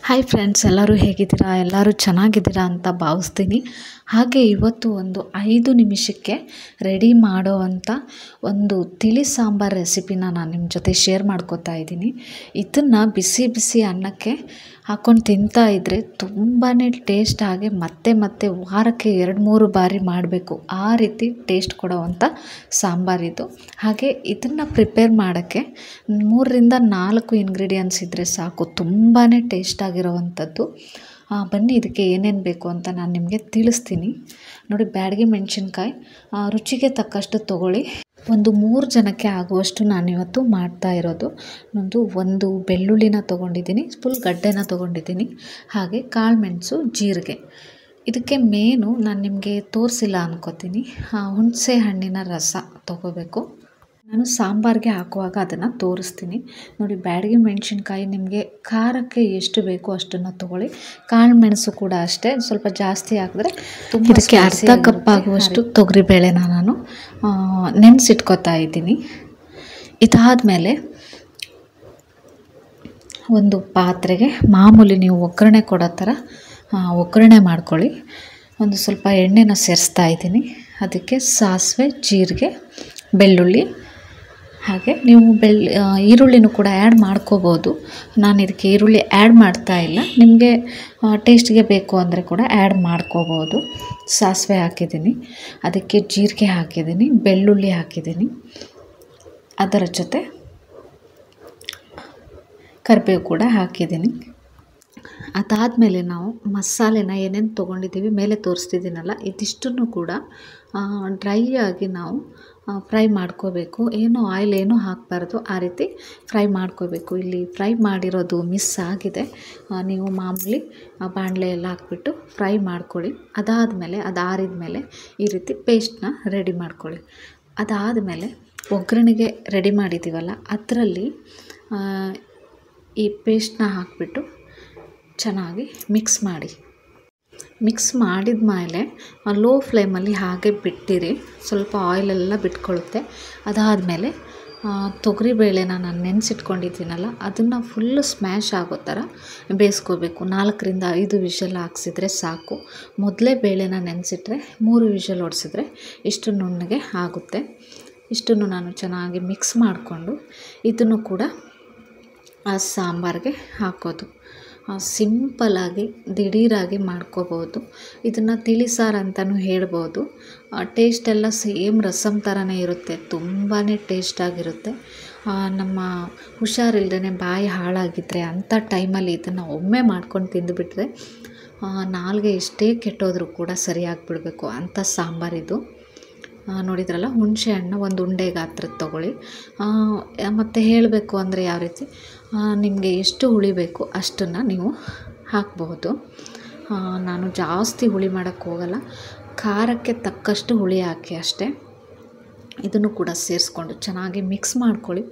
Hi friends, ಎಲ್ಲರೂ ಹೇಗಿದ್ದೀರಾ? ಎಲ್ಲರೂ ಚೆನ್ನಾಗಿದ್ದೀರಾ ಅಂತ ಭಾವಿಸ್ತೀನಿ. ಹಾಗೆ ಇವತ್ತು ಒಂದು 5 ನಿಮಿಷಕ್ಕೆ ರೆಡಿ ಮಾಡೋವಂಥ ಒಂದು ತಿಳಿ ಸಾಂಬಾರು ರೆಸಿಪಿನ ನಾನು ನಿಮ್ಮ ಜೊತೆ ಶೇರ್ ಮಾಡ್ಕೋತಾ ಇದ್ದೀನಿ. ಇದನ್ನು ಬಿಸಿ ಬಿಸಿ ಅನ್ನಕ್ಕೆ ಹಾಕ್ಕೊಂಡು ತಿಂತಾ ಇದ್ದರೆ ತುಂಬಾ ಟೇಸ್ಟ್ ಆಗಿ ಮತ್ತೆ ವಾರಕ್ಕೆ 2-3 ಬಾರಿ ಮಾಡಬೇಕು, ಆ ರೀತಿ ಟೇಸ್ಟ್ ಕೊಡೋವಂಥ ಸಾಂಬಾರಿದು. ಹಾಗೆ ಇದನ್ನು ಪ್ರಿಪೇರ್ ಮಾಡೋಕ್ಕೆ 3-4 ಇಂಗ್ರೀಡಿಯೆಂಟ್ಸ್ ಇದ್ದರೆ ಸಾಕು, ತುಂಬಾ ಟೇಸ್ಟ್ ಆಗಿರೋವಂಥದ್ದು. ಬನ್ನಿ ಇದಕ್ಕೆ ಏನೇನು ಬೇಕು ಅಂತ ನಾನು ನಿಮಗೆ ತಿಳಿಸ್ತೀನಿ. ನೋಡಿ, ಬ್ಯಾಡಗಿ ಮೆಣಸಿನ್ಕಾಯಿ ರುಚಿಗೆ ತಕ್ಕಷ್ಟು ತೊಗೊಳ್ಳಿ. ಒಂದು 3 ಜನಕ್ಕೆ ಆಗುವಷ್ಟು ನಾನಿವತ್ತು ಮಾಡ್ತಾ ಇರೋದು. ಒಂದು ಬೆಳ್ಳುಳ್ಳಿನ ತೊಗೊಂಡಿದ್ದೀನಿ, ಫುಲ್ ಗಡ್ಡೆನ ತೊಗೊಂಡಿದ್ದೀನಿ. ಹಾಗೆ ಕಾಳು ಮೆಣಸು, ಜೀರಿಗೆ. ಇದಕ್ಕೆ ಮೇನು ನಾನು ನಿಮಗೆ ತೋರಿಸಿಲ್ಲ ಅನ್ಕೋತೀನಿ, ಹುಣಸೆ ಹಣ್ಣಿನ ರಸ ತೊಗೋಬೇಕು. ನಾನು ಸಾಂಬಾರಿಗೆ ಹಾಕುವಾಗ ಅದನ್ನು ತೋರಿಸ್ತೀನಿ. ನೋಡಿ, ಬ್ಯಾಡಗಿ ಮೆಣಸಿನ್ಕಾಯಿ ನಿಮಗೆ ಖಾರಕ್ಕೆ ಎಷ್ಟು ಬೇಕೋ ಅಷ್ಟನ್ನು ತೊಗೊಳ್ಳಿ. ಕಾಳು ಮೆಣಸು ಕೂಡ ಅಷ್ಟೇ, ಸ್ವಲ್ಪ ಜಾಸ್ತಿ ಹಾಕಿದ್ರೆ ತುಂಬ. ಇದಕ್ಕೆ ಅರ್ಧ ಕಪ್ ಆಗುವಷ್ಟು ತೊಗರಿಬೇಳೆನ ನಾನು ನೆನೆಸಿಟ್ಕೋತಾ ಇದ್ದೀನಿ. ಇದಾದಮೇಲೆ ಒಂದು ಪಾತ್ರೆಗೆ ಮಾಮೂಲಿ ನೀವು ಒಗ್ಗರಣೆ ಕೊಡೋ ಥರ ಒಗ್ಗರಣೆ ಮಾಡ್ಕೊಳ್ಳಿ. ಒಂದು ಸ್ವಲ್ಪ ಎಣ್ಣೆನ ಸೇರಿಸ್ತಾ ಇದ್ದೀನಿ. ಅದಕ್ಕೆ ಸಾಸಿವೆ, ಜೀರಿಗೆ, ಬೆಳ್ಳುಳ್ಳಿ, ಹಾಗೆ ನೀವು ಈರುಳ್ಳಿನೂ ಕೂಡ ಆ್ಯಡ್ ಮಾಡ್ಕೋಬೋದು. ನಾನು ಇದಕ್ಕೆ ಈರುಳ್ಳಿ ಆ್ಯಡ್ ಮಾಡ್ತಾ ಇಲ್ಲ, ನಿಮಗೆ ಟೇಸ್ಟ್ಗೆ ಬೇಕು ಅಂದರೆ ಕೂಡ ಆ್ಯಡ್ ಮಾಡ್ಕೋಬೋದು. ಸಾಸಿವೆ ಹಾಕಿದ್ದೀನಿ, ಅದಕ್ಕೆ ಜೀರಿಗೆ ಹಾಕಿದ್ದೀನಿ, ಬೆಳ್ಳುಳ್ಳಿ ಹಾಕಿದ್ದೀನಿ, ಅದರ ಜೊತೆ ಕರಿಬೇವು ಕೂಡ ಹಾಕಿದ್ದೀನಿ. ಅದಾದಮೇಲೆ ನಾವು ಮಸಾಲೆನ ಏನೇನು ತೊಗೊಂಡಿದ್ದೀವಿ ಮೇಲೆ ತೋರಿಸ್ತಿದ್ದೀನಲ್ಲ, ಇದಿಷ್ಟನ್ನು ಕೂಡ ಡ್ರೈ ಆಗಿ ನಾವು ಫ್ರೈ ಮಾಡ್ಕೋಬೇಕು. ಆಯಿಲ್ ಏನೂ ಹಾಕಬಾರ್ದು, ಆ ರೀತಿ ಫ್ರೈ ಮಾಡ್ಕೋಬೇಕು. ಇಲ್ಲಿ ಫ್ರೈ ಮಾಡಿರೋದು ಮಿಸ್ ಆಗಿದೆ. ನೀವು ಮಾಮೂಲಿ ಬಾಣಲೆ ಎಲ್ಲ ಹಾಕ್ಬಿಟ್ಟು ಫ್ರೈ ಮಾಡ್ಕೊಳ್ಳಿ. ಅದಾದಮೇಲೆ ಅದು ಆರಿದ ಮೇಲೆ ಈ ರೀತಿ ಪೇಸ್ಟ್ನ ರೆಡಿ ಮಾಡ್ಕೊಳ್ಳಿ. ಅದಾದಮೇಲೆ ಒಗ್ಗರಣೆಗೆ ರೆಡಿ ಮಾಡಿದ್ದೀವಲ್ಲ, ಅದರಲ್ಲಿ ಈ ಪೇಸ್ಟ್ನ ಹಾಕಿಬಿಟ್ಟು ಚೆನ್ನಾಗಿ ಮಿಕ್ಸ್ ಮಾಡಿ. ಮಿಕ್ಸ್ ಮಾಡಿದ ಮೇಲೆ ಲೋ ಫ್ಲೇಮಲ್ಲಿ ಹಾಗೆ ಬಿಟ್ಟಿರಿ, ಸ್ವಲ್ಪ ಆಯಿಲೆಲ್ಲ ಬಿಟ್ಕೊಳ್ಳುತ್ತೆ. ಅದಾದಮೇಲೆ ತೊಗರಿಬೇಳೆನ ನಾನು ನೆನೆಸಿಟ್ಕೊಂಡಿದ್ದೀನಲ್ಲ, ಅದನ್ನು ಫುಲ್ಲು ಸ್ಮ್ಯಾಶ್ ಆಗೋ ಥರ ಬೇಯಿಸ್ಕೋಬೇಕು. 4-5 ವಿಷಲ್ ಹಾಕ್ಸಿದ್ರೆ ಸಾಕು. ಮೊದಲೇ ಬೇಳೆನ ನೆನೆಸಿಟ್ರೆ 3 ವಿಷಲ್ ಹೊಡೆಸಿದ್ರೆ ಇಷ್ಟು ನುಣ್ಣಗೆ ಆಗುತ್ತೆ. ಇಷ್ಟನ್ನು ನಾನು ಚೆನ್ನಾಗಿ ಮಿಕ್ಸ್ ಮಾಡಿಕೊಂಡು ಇದನ್ನು ಕೂಡ ಆ ಸಾಂಬಾರಿಗೆ ಹಾಕೋದು. ಸಿಂಪಲಾಗಿ ದಿಢೀರಾಗಿ ಮಾಡ್ಕೋಬೋದು. ಇದನ್ನು ತಿಳಿ ಸಾರು ಅಂತಲೂ ಹೇಳ್ಬೋದು. ಟೇಸ್ಟೆಲ್ಲ ಸೇಮ್ ರಸಮ್ ಥರನೇ ಇರುತ್ತೆ, ತುಂಬಾ ಟೇಸ್ಟಾಗಿರುತ್ತೆ. ನಮ್ಮ ಹುಷಾರಿಲ್ದೇ ಬಾಯಿ ಹಾಳಾಗಿದ್ದರೆ ಅಂಥ ಟೈಮಲ್ಲಿ ಇದನ್ನು ಒಮ್ಮೆ ಮಾಡ್ಕೊಂಡು ತಿಂದುಬಿಟ್ರೆ ನಾಲ್ಗೆ ಎಷ್ಟೇ ಕೆಟ್ಟೋದ್ರೂ ಕೂಡ ಸರಿಯಾಗಿಬಿಡಬೇಕು ಅಂಥ ಸಾಂಬಾರಿದು. ನೋಡಿದ್ರಲ್ಲ, ಹುಣಸೆ ಹಣ್ಣು ಒಂದು ಉಂಡೆ ಗಾತ್ರದ ತೊಗೊಳ್ಳಿ. ಮತ್ತು ಹೇಳಬೇಕು ಅಂದರೆ ಯಾವ ರೀತಿ ನಿಮಗೆ ಎಷ್ಟು ಹುಳಿ ಬೇಕು ಅಷ್ಟನ್ನು ನೀವು ಹಾಕ್ಬಹುದು. ನಾನು ಜಾಸ್ತಿ ಹುಳಿ ಮಾಡೋಕ್ಕೆ ಹೋಗಲ್ಲ, ಖಾರಕ್ಕೆ ತಕ್ಕಷ್ಟು ಹುಳಿ ಹಾಕಿ ಅಷ್ಟೇ. ಇದನ್ನು ಕೂಡ ಸೇರಿಸ್ಕೊಂಡು ಚೆನ್ನಾಗಿ ಮಿಕ್ಸ್ ಮಾಡ್ಕೊಳ್ಳಿ.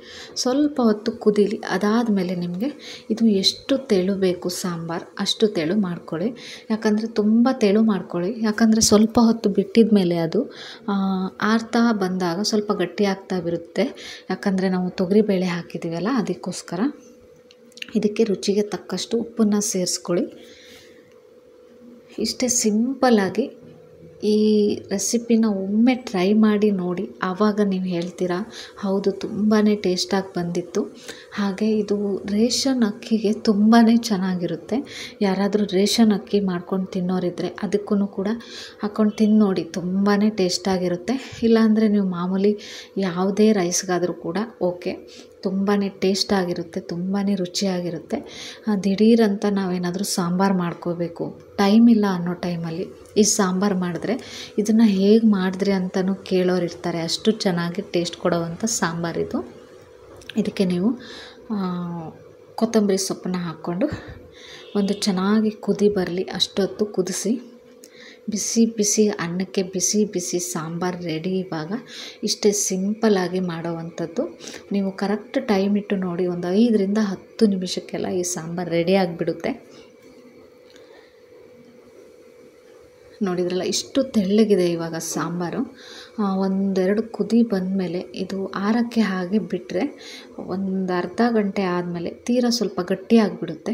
ಸ್ವಲ್ಪ ಹೊತ್ತು ಕುದೀಲಿ. ಅದಾದಮೇಲೆ ನಿಮಗೆ ಇದು ಎಷ್ಟು ತೆಳು ಬೇಕು ಸಾಂಬಾರು ಅಷ್ಟು ತೆಳು ಮಾಡ್ಕೊಳ್ಳಿ. ಯಾಕಂದರೆ ತುಂಬ ತೆಳು ಮಾಡ್ಕೊಳ್ಳಿ, ಯಾಕಂದರೆ ಸ್ವಲ್ಪ ಹೊತ್ತು ಬಿಟ್ಟಿದ ಮೇಲೆ ಅದು ಆರ್ತಾ ಬಂದಾಗ ಸ್ವಲ್ಪ ಗಟ್ಟಿ ಆಗ್ತಾ ಬರುತ್ತೆ. ಯಾಕಂದರೆ ನಾವು ತೊಗರಿಬೇಳೆ ಹಾಕಿದ್ದೀವಲ್ಲ, ಅದಕ್ಕೋಸ್ಕರ. ಇದಕ್ಕೆ ರುಚಿಗೆ ತಕ್ಕಷ್ಟು ಉಪ್ಪನ್ನು ಸೇರಿಸ್ಕೊಳ್ಳಿ. ಇಷ್ಟೇ ಸಿಂಪಲ್ಲಾಗಿ ಈ ರೆಸಿಪಿನ ಒಮ್ಮೆ ಟ್ರೈ ಮಾಡಿ ನೋಡಿ, ಆವಾಗ ನೀವು ಹೇಳ್ತೀರಾ ಹೌದು ತುಂಬಾ ಟೇಸ್ಟಾಗಿ ಬಂದಿತ್ತು. ಹಾಗೆ ಇದು ರೇಷನ್ ಅಕ್ಕಿಗೆ ತುಂಬಾ ಚೆನ್ನಾಗಿರುತ್ತೆ. ಯಾರಾದರೂ ರೇಷನ್ ಅಕ್ಕಿ ಮಾಡ್ಕೊಂಡು ತಿನ್ನೋರಿದ್ದರೆ ಅದಕ್ಕೂ ಕೂಡ ಹಾಕ್ಕೊಂಡು ತಿಂದು ನೋಡಿ, ತುಂಬಾ ಟೇಸ್ಟಾಗಿರುತ್ತೆ. ಇಲ್ಲಾಂದರೆ ನೀವು ಮಾಮೂಲಿ ಯಾವುದೇ ರೈಸ್ಗಾದರೂ ಕೂಡ ಓಕೆ, ತುಂಬಾ ಟೇಸ್ಟಾಗಿರುತ್ತೆ, ತುಂಬಾ ರುಚಿಯಾಗಿರುತ್ತೆ. ದಿಢೀರಂತ ನಾವೇನಾದರೂ ಸಾಂಬಾರು ಮಾಡ್ಕೋಬೇಕು, ಟೈಮ್ ಇಲ್ಲ ಅನ್ನೋ ಟೈಮಲ್ಲಿ ಈ ಸಾಂಬಾರು ಮಾಡಿದ್ರೆ ಇದನ್ನು ಹೇಗೆ ಮಾಡಿದ್ರಿ ಅಂತಲೂ ಕೇಳೋರು ಇರ್ತಾರೆ, ಅಷ್ಟು ಚೆನ್ನಾಗಿ ಟೇಸ್ಟ್ ಕೊಡೋವಂಥ ಸಾಂಬಾರಿದು. ಇದಕ್ಕೆ ನೀವು ಕೊತ್ತಂಬರಿ ಸೊಪ್ಪನ್ನ ಹಾಕ್ಕೊಂಡು ಒಂದು ಚೆನ್ನಾಗಿ ಕುದಿ ಬರಲಿ ಅಷ್ಟೊತ್ತು ಕುದಿಸಿ. ಬಿಸಿ ಬಿಸಿ ಅನ್ನಕ್ಕೆ ಬಿಸಿ ಬಿಸಿ ಸಾಂಬಾರು ರೆಡಿ. ಇವಾಗ ಇಷ್ಟೇ ಸಿಂಪಲ್ಲಾಗಿ ಮಾಡೋವಂಥದ್ದು. ನೀವು ಕರೆಕ್ಟ್ ಟೈಮ್ ಇಟ್ಟು ನೋಡಿ, ಒಂದು 5-10 ನಿಮಿಷಕ್ಕೆಲ್ಲ ಈ ಸಾಂಬಾರು ರೆಡಿ ಆಗಿಬಿಡುತ್ತೆ. ನೋಡಿದ್ರಲ್ಲ, ಇಷ್ಟು ತೆಳ್ಳಗಿದೆ ಇವಾಗ ಸಾಂಬಾರು. 1-2 ಕುದಿ ಬಂದಮೇಲೆ ಇದು ಆರಕ್ಕೆ ಹಾಗೆ ಬಿಟ್ಟರೆ ಒಂದು ಅರ್ಧ ಗಂಟೆ ಆದಮೇಲೆ ತೀರಾ ಸ್ವಲ್ಪ ಗಟ್ಟಿಯಾಗಿಬಿಡುತ್ತೆ.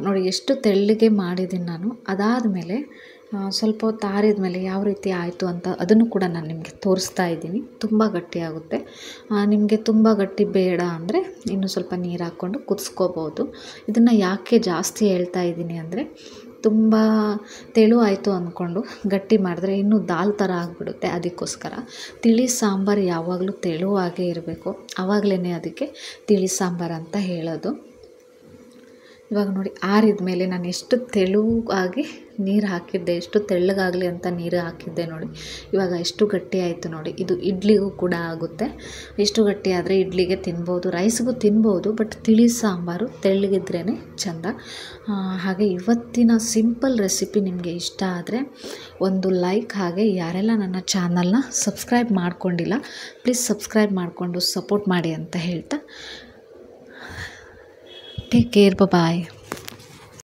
ನೋಡಿ ಎಷ್ಟು ತೆಳ್ಳಗೆ ಮಾಡಿದ್ದೀನಿ ನಾನು. ಅದಾದಮೇಲೆ ಸ್ವಲ್ಪ ಹೊತ್ತು ಆರಿದ ಮೇಲೆ ಯಾವ ರೀತಿ ಆಯಿತು ಅಂತ ಅದನ್ನು ಕೂಡ ನಾನು ನಿಮಗೆ ತೋರಿಸ್ತಾ ಇದ್ದೀನಿ. ತುಂಬ ಗಟ್ಟಿಯಾಗುತ್ತೆ. ನಿಮಗೆ ತುಂಬ ಗಟ್ಟಿ ಬೇಡ ಅಂದರೆ ಇನ್ನೂ ಸ್ವಲ್ಪ ನೀರು ಹಾಕ್ಕೊಂಡು ಕುದಿಸ್ಕೋಬೋದು. ಇದನ್ನು ಯಾಕೆ ಜಾಸ್ತಿ ಹೇಳ್ತಾ ಇದ್ದೀನಿ ಅಂದರೆ ತುಂಬ ತೆಳು ಆಯಿತು ಅಂದ್ಕೊಂಡು ಗಟ್ಟಿ ಮಾಡಿದ್ರೆ ಇನ್ನೂ ದಾಲ್ ಥರ ಆಗಿಬಿಡುತ್ತೆ. ಅದಕ್ಕೋಸ್ಕರ ತಿಳಿ ಸಾಂಬಾರು ಯಾವಾಗಲೂ ತೆಳುವಾಗೇ ಇರಬೇಕು. ಆವಾಗಲೇ ಅದಕ್ಕೆ ತಿಳಿ ಸಾಂಬಾರು ಅಂತ ಹೇಳೋದು. ಇವಾಗ ನೋಡಿ ಆರಿದ ಮೇಲೆ ನಾನು ಎಷ್ಟು ತೆಳುವಾಗಿ ನೀರು ಹಾಕಿದ್ದೆ, ಎಷ್ಟು ತೆಳ್ಳಗಾಗಲಿ ಅಂತ ನೀರು ಹಾಕಿದ್ದೆ ನೋಡಿ. ಇವಾಗ ಎಷ್ಟು ಗಟ್ಟಿ ಆಯಿತು ನೋಡಿ. ಇದು ಇಡ್ಲಿಗೂ ಕೂಡ ಆಗುತ್ತೆ. ಎಷ್ಟು ಗಟ್ಟಿ ಆದರೆ ಇಡ್ಲಿಗೆ ತಿನ್ಬೋದು, ರೈಸ್ಗೂ ತಿನ್ಬೋದು. ಬಟ್ ತಿಳಿ ಸಾಂಬಾರು ತೆಳ್ಳಗಿದ್ರೇ ಚೆಂದ. ಹಾಗೆ ಇವತ್ತಿನ ಸಿಂಪಲ್ ರೆಸಿಪಿ ನಿಮಗೆ ಇಷ್ಟ ಆದರೆ ಒಂದು ಲೈಕ್, ಹಾಗೆ ಯಾರೆಲ್ಲ ನನ್ನ ಚಾನಲ್ನ ಸಬ್ಸ್ಕ್ರೈಬ್ ಮಾಡ್ಕೊಂಡಿಲ್ಲ ಪ್ಲೀಸ್ ಸಬ್ಸ್ಕ್ರೈಬ್ ಮಾಡಿಕೊಂಡು ಸಪೋರ್ಟ್ ಮಾಡಿ ಅಂತ ಹೇಳ್ತಾ ಟೇಕ್ ಕೇರ್, ಬಾಯ್.